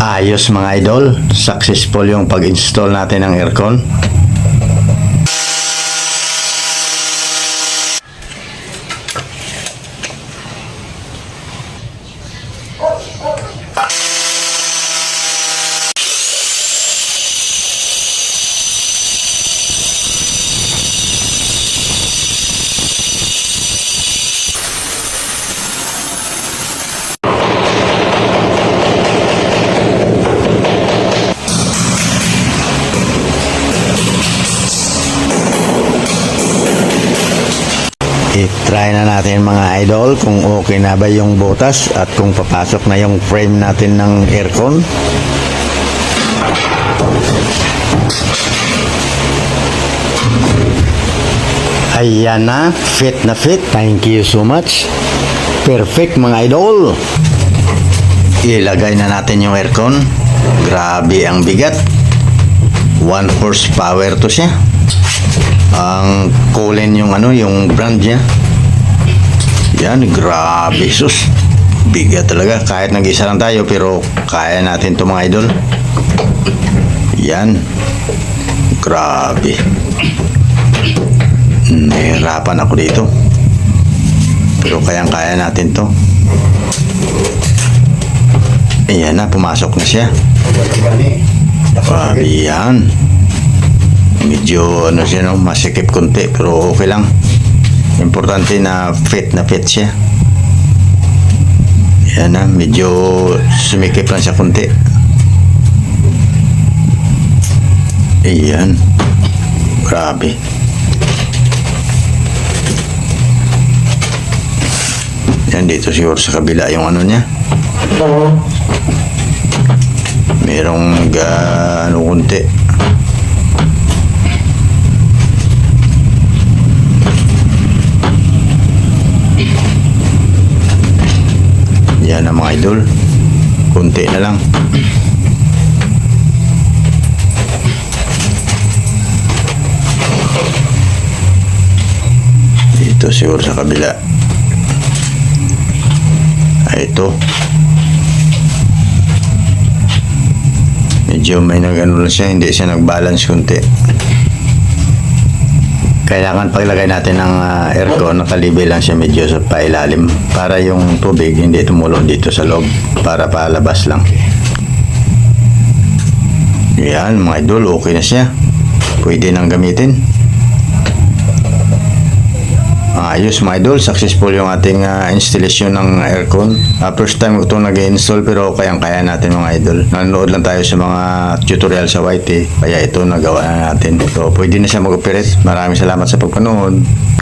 Ayos mga idol, successful yung pag-install natin ng aircon. I-try na natin mga idol kung okay na ba yung butas at kung papasok na yung frame natin ng aircon. Ayan na, fit na fit. Thank you so much. Perfect mga idol. Ilagay na natin yung aircon. Grabe ang bigat. 1 horsepower to siya. Ang Colin yung yung brand niya. Yan, grabe sus. Bigat talaga. Kahit nag-isa lang tayo pero kaya natin to mga idol. Yan. Grabe. Nahirapan ako dito. Pero kayang-kaya natin to. Ayan na, pumasok na siya. Grabe yan. Medyo siya masikip konti pero okay lang. Importante na fit siya. Yan na, medyo sumikip lang siya konti. Ayan. Grabe. Yan, dito siguro sa kabila yung niya. Merong konti. Yan na mga idol. Kunti na lang. Dito siguro sa kabila. Ito. Medyo may lang siya. Hindi siya nag-balance kunti. Kailangan paglagay natin ng aircon, nakalibay lang siya medyo sa pailalim para yung tubig hindi tumulo dito sa loob, para palabas lang. Yan mga idol, okay na siya. Pwede nang gamitin. Ayos mga idol, successful yung ating installation ng aircon. First time ko itong nag-install pero kayang-kaya natin mga idol. Nanonood lang tayo sa mga tutorial sa YT, kaya ito nagawa na natin. So pwede na siya mag-operate. Maraming salamat sa pagpanood.